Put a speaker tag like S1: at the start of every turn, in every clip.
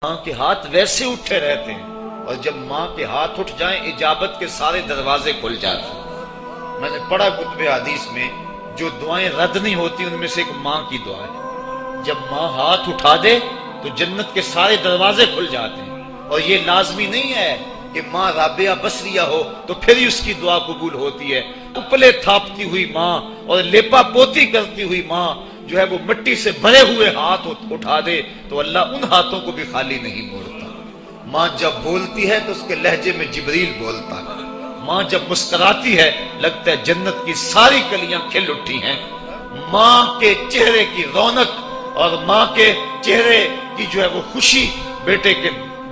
S1: ماں کے ہاتھ ویسے اٹھے رہتے ہیں، اور جب ماں کے ہاتھ اٹھ جائیں اجابت کے سارے دروازے کھل جاتے ہیں۔ میں نے پڑھا کتب حدیث میں جو دعائیں رد نہیں ہوتی ان میں سے ایک ماں کی دعا ہے۔ جب ماں ہاتھ اٹھا دے تو جنت کے سارے دروازے کھل جاتے ہیں، اور یہ لازمی نہیں ہے کہ ماں رابعہ بصریہ ہو تو پھر ہی اس کی دعا قبول ہوتی ہے۔ اپلے تھاپتی ہوئی ماں اور لیپا پوتی کرتی ہوئی ماں جو ہے وہ مٹی سے بھرے ہوئے ہاتھ اٹھا دے تو اللہ ان ہاتھوں کو بھی خالی نہیں موڑتا۔ ماں جب بولتی ہے تو اس کے لہجے میں جبریل بولتا ہے۔ ماں جب مسکراتی ہے لگتا ہے جنت کی ساری کلیاں کھل اٹھی ہیں۔ ماں کے چہرے کی رونق اور ماں کے چہرے کی جو ہے وہ خوشی بیٹے کے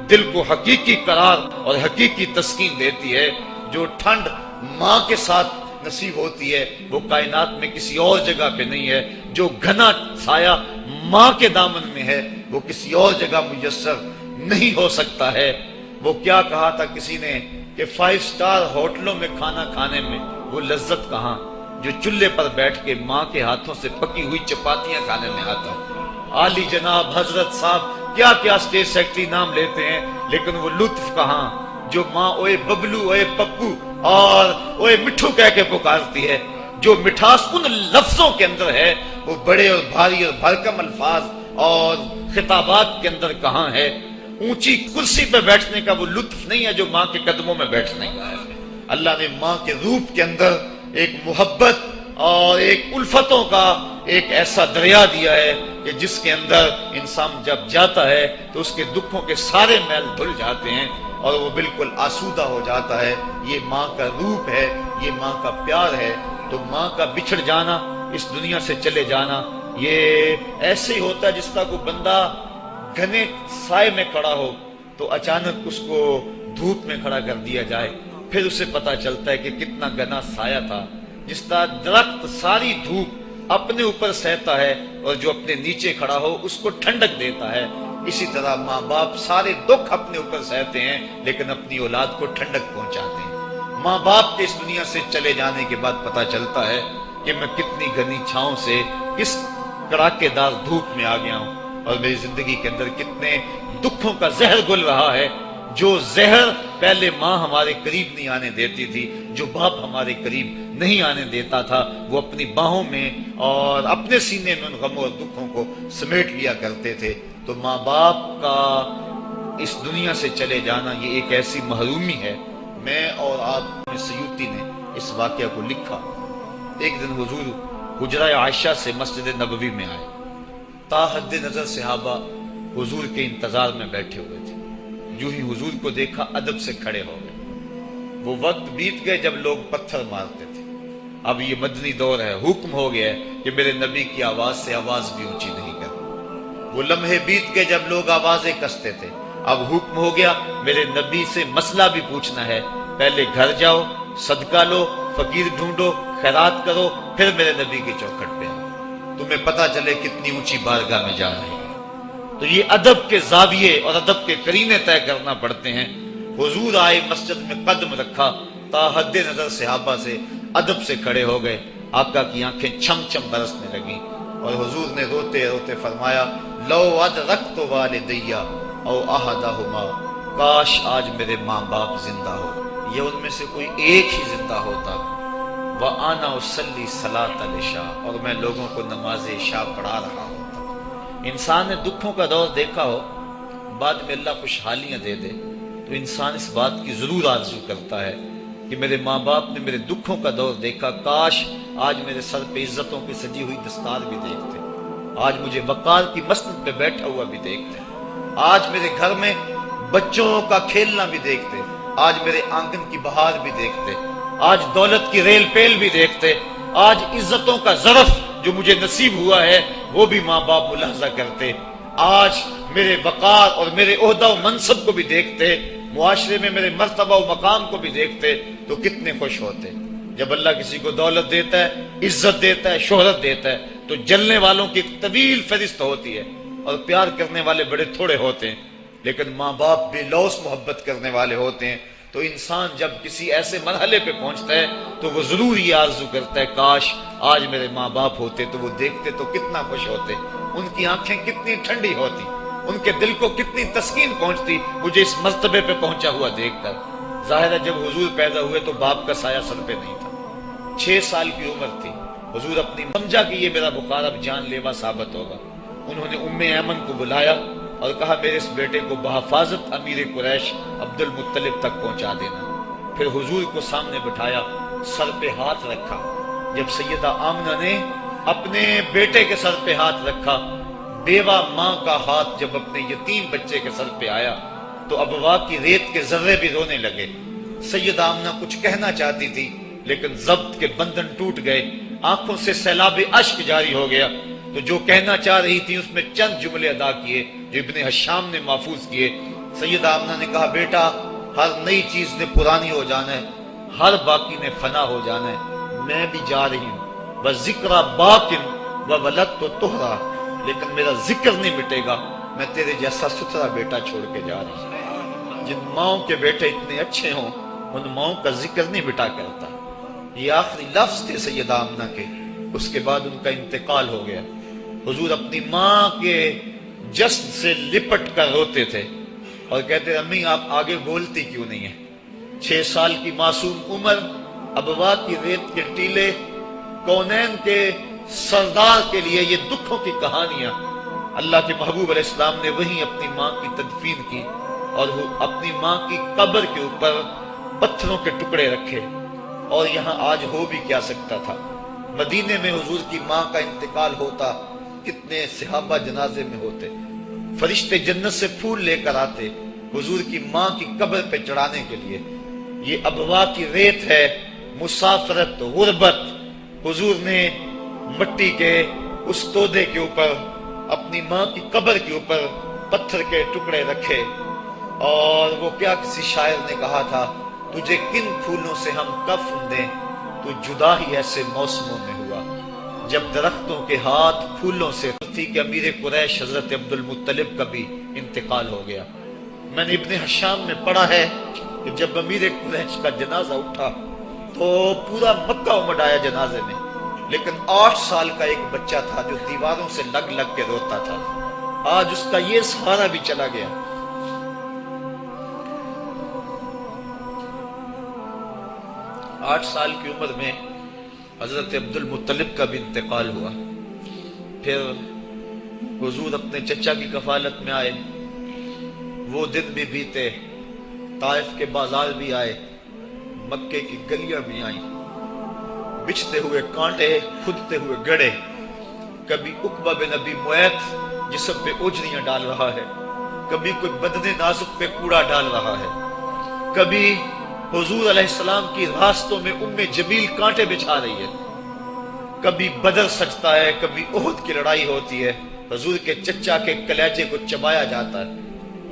S1: دل کو حقیقی قرار اور حقیقی تسکین دیتی ہے۔ جو ٹھنڈ ماں کے ساتھ نصیب ہوتی ہے وہ کائنات میں کسی اور جگہ پہ نہیں ہے۔ جو گھنا سایہ ماں کے دامن میں ہے وہ کسی اور جگہ میسر نہیں ہو سکتا ہے۔ وہ کیا کہا تھا کسی نے کہ 5 سٹار ہوٹلوں میں کھانا کھانے میں وہ لذت کہاں جو چولہے پر بیٹھ کے ماں کے ہاتھوں سے پکی ہوئی چپاتیاں کھانے میں آتا ہے۔ عالی جناب حضرت صاحب کیا کیا اسٹیٹ سیکرٹری نام لیتے ہیں، لیکن وہ لطف کہاں جو ماں اوئے ببلو اوئے پپو اور اوئے مٹھو کہہ کے پکارتی ہے۔ جو مٹھاس ان لفظوں کے اندر ہے وہ بڑے اور بھاری اور بھرکم الفاظ اور خطابات کے اندر کہاں ہے۔ اونچی کرسی پہ بیٹھنے کا وہ لطف نہیں ہے جو ماں کے قدموں میں بیٹھنے کا ہے۔ اللہ نے ماں کے روپ کے اندر ایک محبت اور ایک الفتوں کا ایک ایسا دریا دیا ہے کہ جس کے اندر انسان جب جاتا ہے تو اس کے دکھوں کے سارے میل دھل جاتے ہیں اور وہ بالکل آسودہ ہو جاتا ہے۔ یہ ماں کا روپ ہے، یہ ماں کا پیار ہے۔ تو ماں کا بچھڑ جانا، اس دنیا سے چلے جانا، یہ ایسے ہی ہوتا ہے جس طرح کوئی بندہ گھنے سائے میں کھڑا ہو تو اچانک اس کو دھوپ میں کھڑا کر دیا جائے، پھر اسے پتا چلتا ہے کہ کتنا گھنا سایہ تھا۔ جس طرح درخت ساری دھوپ اپنے اوپر سہتا ہے اور جو اپنے نیچے کھڑا ہو اس کو ٹھنڈک دیتا ہے، اسی طرح ماں باپ سارے دکھ اپنے اوپر سہتے ہیں لیکن اپنی اولاد کو ٹھنڈک پہنچاتے ہیں۔ ماں باپ کے اس دنیا سے چلے جانے کے بعد پتا چلتا ہے کہ میں کتنی گھنی چھاؤں سے کس کڑاکے دار دھوپ میں آ گیا ہوں، اور میری زندگی کے اندر کتنے دکھوں کا زہر گل رہا ہے۔ جو زہر پہلے ماں ہمارے قریب نہیں آنے دیتی تھی، جو باپ ہمارے قریب نہیں آنے دیتا تھا، وہ اپنی باہوں میں اور اپنے سینے میں ان غموں اور دکھوں کو سمیٹ لیا کرتے تھے۔ تو ماں باپ کا اس دنیا سے چلے جانا یہ ایک ایسی محرومی ہے۔ میں اور آپ میں سیوطی نے اس واقعہ کو لکھا۔ ایک دن حضور حجرہ عائشہ سے مسجد نبوی میں آئے، تا حد نظر صحابہ حضور کے انتظار میں بیٹھے ہوئے تھے۔ جو ہی حضور کو دیکھا ادب سے کھڑے ہو گئے۔ وہ وقت بیت گئے جب لوگ پتھر مارتے تھے، اب یہ مدنی دور ہے، حکم ہو گیا ہے کہ میرے نبی کی آواز سے آواز بھی اونچی نہیں کرنی۔ وہ لمحے بیت گئے جب لوگ آوازیں کستے تھے، اب حکم ہو گیا میرے نبی سے مسئلہ بھی پوچھنا ہے، پہلے گھر جاؤ، صدقہ لو، فقیر ڈھونڈو، خیرات کرو، پھر میرے نبی کی چوکھٹ پہ آؤ، تمہیں پتا چلے کتنی اونچی بارگاہ میں جا رہے ہیں۔ تو یہ ادب کے زاویے اور ادب کے قرینے طے کرنا پڑتے ہیں۔ حضور آئے، مسجد میں قدم رکھا، تا حد نظر صحابہ سے ادب سے کھڑے ہو گئے۔ آقا کی آنکھیں چھم چھم برسنے لگیں اور حضور نے روتے روتے فرمایا، لو ادرکت والدیہ او احدہما، کاش آج میرے ماں باپ زندہ ہو یا ان میں سے کوئی ایک ہی زندہ ہوتا، وَأَنَا أُصَلِّي صَلَاةَ الْعِشَاءِ، اور میں لوگوں کو نماز عشاء پڑھا رہا ہوں۔ انسان نے دکھوں کا دور دیکھا ہو، بعد میں اللہ خوشحالیاں دے دے تو انسان اس بات کی ضرور آرزو کرتا ہے کہ میرے ماں باپ نے میرے دکھوں کا دور دیکھا، کاش آج میرے سر پہ عزتوں کی سجی ہوئی دستار بھی دیکھتے، آج مجھے وقار کی مسند پہ بیٹھا ہوا بھی دیکھتے، آج میرے گھر میں بچوں کا کھیلنا بھی دیکھتے، آج میرے آنگن کی بہار بھی دیکھتے، آج دولت کی ریل پیل بھی دیکھتے، آج عزتوں کا ظرف جو مجھے نصیب ہوا ہے وہ بھی ماں باپ ملاحظہ کرتے، آج میرے وقار اور میرے عہدہ و منصب کو بھی دیکھتے، معاشرے میں میرے مرتبہ و مقام کو بھی دیکھتے تو کتنے خوش ہوتے۔ جب اللہ کسی کو دولت دیتا ہے، عزت دیتا ہے، شہرت دیتا ہے تو جلنے والوں کی ایک طویل فہرست ہوتی ہے اور پیار کرنے والے بڑے تھوڑے ہوتے ہیں، لیکن ماں باپ بے لوث محبت کرنے والے ہوتے ہیں۔ تو انسان جب کسی ایسے مرحلے پہ پہنچتا ہے تو وہ ضرور یہ آرزو کرتا ہے، کاش آج میرے ماں باپ ہوتے تو وہ دیکھتے تو کتنا خوش ہوتے، ان کی آنکھیں کتنی ٹھنڈی ہوتی، ان کے دل کو کتنی تسکین پہنچتی مجھے اس مرتبے پہ پہنچا ہوا دیکھ کر۔ ظاہر ہے جب حضور پیدا ہوئے تو باپ کا سایہ سر پہ نہیں تھا، 6 سال کی عمر تھی۔ حضور اپنی سمجھا کہ یہ میرا بخار اب جان لیوا ثابت ہوگا۔ انہوں نے ام ایمن کو بلایا اور کہا میرے اس بیٹے کو بحفاظت امیر قریش عبد المطلب تک پہنچا دینا۔ پھر حضور کو سامنے بٹھایا، سر پہ ہاتھ رکھا۔ جب سیدہ آمنہ نے اپنے بیٹے کے سر پہ ہاتھ رکھا، بیوہ ماں کا ہاتھ جب اپنے یتیم بچے کے سر پہ آیا تو ابوا کی ریت کے ذرے بھی رونے لگے۔ سیدہ آمنہ کچھ کہنا چاہتی تھی لیکن ضبط کے بندھن ٹوٹ گئے، آنکھوں سے سیلاب اشک جاری ہو گیا۔ تو جو کہنا چاہ رہی تھی اس میں چند جملے ادا کیے جو ابن حشام نے محفوظ کیے۔ سیدہ آمنہ نے کہا بیٹا ہر نئی چیز نے پرانی ہو جانا ہے، ہر باقی نے فنا ہو جانا ہے، میں بھی جا رہی ہوں، بس ذکر باقن و ولد تو تہرا، لیکن میرا ذکر نہیں مٹے گا، میں تیرے جیسا ستھرا بیٹا چھوڑ کے جا رہی ہوں۔ جن ماؤں کے بیٹے اتنے اچھے ہوں ان ماؤں کا ذکر نہیں مٹا کرتا۔ یہ آخری لفظ تھے سیدہ آمنہ کے، اس کے بعد ان کا انتقال ہو گیا۔ حضور اپنی ماں کے جسد سے لپٹ کر روتے تھے اور کہتے امی آپ آگے بولتی کیوں نہیں ہیں؟ 6 سال کی معصوم عمر، ابوا کی ریت کے ٹیلے، کونین کے سردار کے لیے یہ دکھوں کی کہانیاں۔ اللہ کے محبوب علیہ السلام نے وہیں اپنی ماں کی تدفین کی اور وہ اپنی ماں کی قبر کے اوپر پتھروں کے ٹکڑے رکھے۔ اور یہاں آج ہو بھی کیا سکتا تھا؟ مدینے میں حضور کی ماں کا انتقال ہوتا، کتنے صحابہ جنازے میں ہوتے، فرشتے جنت سے پھول لے کر آتے حضور کی ماں کی قبر پہ چڑھانے کے لیے۔ یہ ابوا کی ریت ہے، مسافرت، غربت۔ حضور نے مٹی کے اس تودے کے اوپر اپنی ماں کی قبر کے اوپر پتھر کے ٹکڑے رکھے، اور وہ کیا کسی شاعر نے کہا تھا تجھے کن پھولوں سے ہم کفن دیں، تو جدا ہی ایسے موسموں میں ہوا جب درختوں کے ہاتھ پھولوں سے تھی کہ امیر قریش حضرت عبد المطلب کا بھی انتقال ہو گیا۔ میں نے ابن حشام میں پڑھا ہے کہ جب امیر قریش کا جنازہ اٹھا تو پورا مکہ امڑ آیا جنازے میں، لیکن 8 سال کا ایک بچہ تھا جو دیواروں سے لگ لگ کے روتا تھا۔ آج اس کا یہ سہارا بھی چلا گیا۔ 8 سال کی عمر میں حضرت عبد المطلب کا بھی انتقال ہوا۔ پھر حضور اپنے چچا کی کفالت میں آئے، وہ دن بھی بیتے، طائف کے بازار بھی آئے، مکے کی گلیاں بھی آئیں، بچھتے ہوئے کانٹے، کھدتے ہوئے گڑے۔ کبھی عقبہ بن ابی معیط جسم پہ اوجریاں ڈال رہا ہے، کبھی کوئی بدن نازک پہ کوڑا ڈال رہا ہے، کبھی حضور علیہ السلام کی راستوں میں ام جمیل کانٹے بچھا رہی ہے، کبھی بدر سجتا ہے، کبھی احد کی لڑائی ہوتی ہے، حضور کے چچا کے کلیجے کو چبایا جاتا ہے۔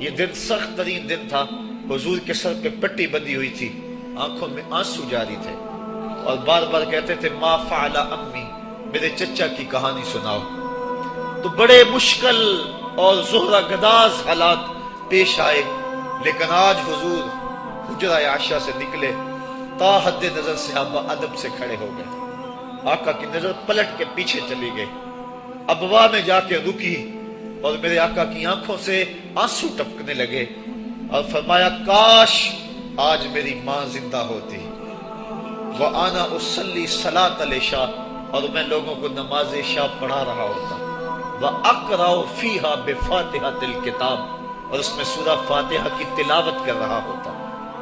S1: یہ دن سخت ترین دن تھا۔ حضور کے سر پہ پٹی بندھی ہوئی تھی، آنکھوں میں آنسو جاری تھے اور بار بار کہتے تھے ما فعل امی، میرے چچا کی کہانی سناؤ۔ تو بڑے مشکل اور زہرہ گداز حالات پیش آئے، لیکن آج حضور حجرہ عائشہ سے نکلے، تا حد نظر صحابہ ادب سے کھڑے ہو گئے، آقا کی نظر پلٹ کے پیچھے چلی گئی، ابوا میں جا کے رکی اور میرے آقا کی آنکھوں سے آنسو ٹپکنے لگے اور فرمایا کاش آج میری ماں زندہ ہوتی، وَأَنَا أُصَلِّي صَلَاةَ الْعِشَاء، اور میں لوگوں کو نماز عشاء پڑھا رہا ہوتا، وَأَقْرَأُ فِيهَا بِفَاتِحَةِ الْكِتَابِ، اور اس میں سورہ فاتحہ کی تلاوت کر رہا ہوتا۔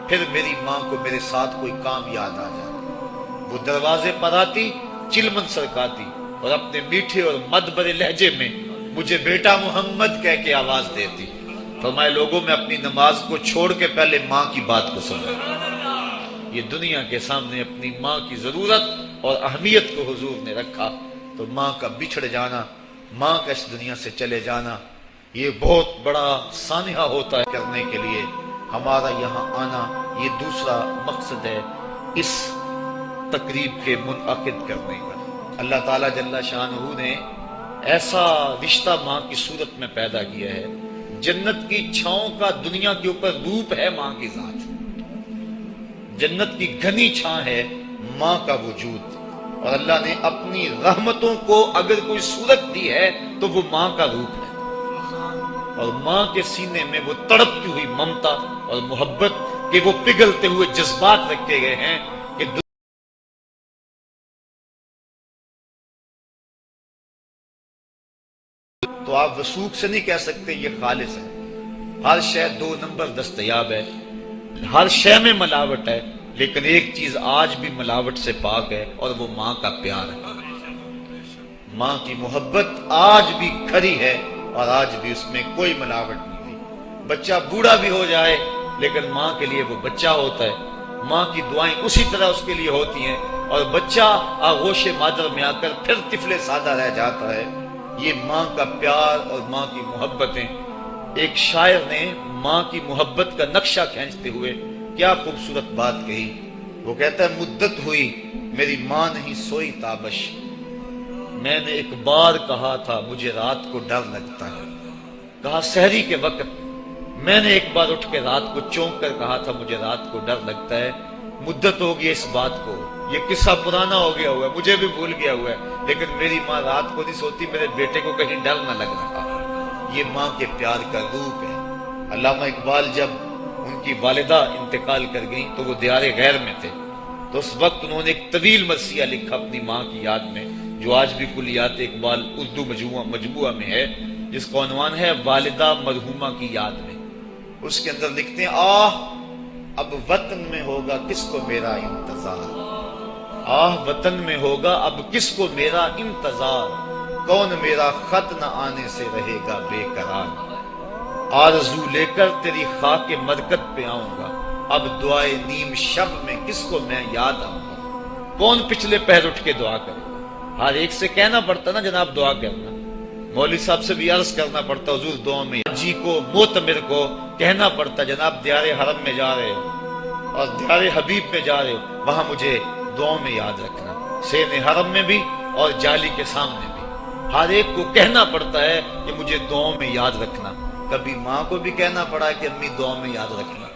S1: پھر میری ماں کو میرے ساتھ کوئی کام یاد آ جاتا، وہ دروازے پر آتی، چلمن سرکاتی اور اپنے میٹھے اور مدبر لہجے میں مجھے بیٹا محمد کہہ کے آواز دیتی۔ فرمائے لوگوں میں اپنی نماز کو چھوڑ کے پہلے ماں کی بات کو سنو۔ یہ دنیا کے سامنے اپنی ماں کی ضرورت اور اہمیت کو حضور نے رکھا، تو ماں کا بچھڑ جانا، ماں کا اس دنیا سے چلے جانا، یہ بہت بڑا سانحہ ہوتا ہے کرنے کے لیے۔ ہمارا یہاں آنا یہ دوسرا مقصد ہے اس تقریب کے منعقد کرنے کا۔ اللہ تعالیٰ جل شانہ نے ایسا رشتہ ماں کی صورت میں پیدا کیا ہے، جنت کی چھاؤں کا دنیا کے اوپر روپ ہے ماں کی ذات، جنت کی گھنی چھاں ہے ماں کا وجود، اور اللہ نے اپنی رحمتوں کو اگر کوئی صورت دی ہے تو وہ ماں کا روپ ہے۔ اور ماں کے سینے میں وہ تڑپتی ہوئی ممتا اور محبت کے وہ پگھلتے ہوئے جذبات رکھے گئے ہیں کہ تو آپ وثوق سے نہیں کہہ سکتے یہ خالص ہے. ہر شے 2 نمبر دستیاب ہے، ہر شے میں ملاوٹ ہے، لیکن ایک چیز آج بھی ملاوٹ سے پاک ہے اور وہ ماں کا پیار ہے. ماں کی محبت آج بھی کھری ہے اور آج بھی اس میں کوئی ملاوٹ نہیں ہوئی. بچہ بوڑھا بھی ہو جائے لیکن ماں کے لیے وہ بچہ ہوتا ہے. ماں کی دعائیں اسی طرح اس کے لیے ہوتی ہیں اور بچہ آغوش مادر میں آ کر پھر طفل سادہ رہ جاتا ہے. یہ ماں کا پیار اور ماں کی محبتیں. ایک شاعر نے ماں کی محبت کا نقشہ کھینچتے ہوئے کیا خوبصورت بات کہی. وہ کہتا ہے مدت ہوئی میری ماں نہیں سوئی تابش، میں نے ایک بار کہا تھا مجھے رات کو ڈر لگتا ہے. کہا سحری کے وقت میں نے ایک بار اٹھ کے رات کو چونک کر کہا تھا مجھے رات کو ڈر لگتا ہے. مدت ہو گئی اس بات کو، یہ قصہ پرانا ہو گیا ہوا ہے، مجھے بھی بھول گیا ہوا ہے، لیکن میری ماں رات کو نہیں سوتی، میرے بیٹے کو کہیں ڈر نہ لگ رہا. یہ ماں کے پیار کا روپ ہے. علامہ اقبال جب ان کی والدہ انتقال کر گئیں تو وہ دیار غیر میں تھے، تو اس وقت انہوں نے ایک طویل مرثیہ لکھا اپنی ماں کی یاد میں، جو آج بھی کلیات اقبال اردو مجموعہ میں ہے، جس کا عنوان ہے والدہ مرحومہ کی یاد میں. اس کے اندر لکھتے ہیں آہ اب وطن میں ہوگا کس کو میرا انتظار، آہ وطن میں ہوگا اب کس کو میرا انتظار، کون میرا خط نہ آنے سے رہے گا بے قرار، آرزو لے کر تیری خاک مرکت پہ آؤں گا، اب دعائے نیم شب میں کس کو میں یاد آؤں گا. کون پچھلے پہر اٹھ کے دعا کرے؟ ہر ایک سے کہنا پڑتا نا جناب دعا کرنا. مولوی صاحب سے بھی عرض کرنا پڑتا حضور دعا میں، جی کو معتمر کو کہنا پڑتا جناب دیار حرم میں جا رہے ہو اور دیار حبیب میں جا رہے ہو، وہاں مجھے دعاؤں میں یاد رکھنا، سین حرم میں بھی اور جالی کے سامنے بھی. ہر ایک کو کہنا پڑتا ہے کہ مجھے دعاؤں میں یاد رکھنا. کبھی ماں کو بھی کہنا پڑا کہ امی دعاؤں میں یاد رکھنا.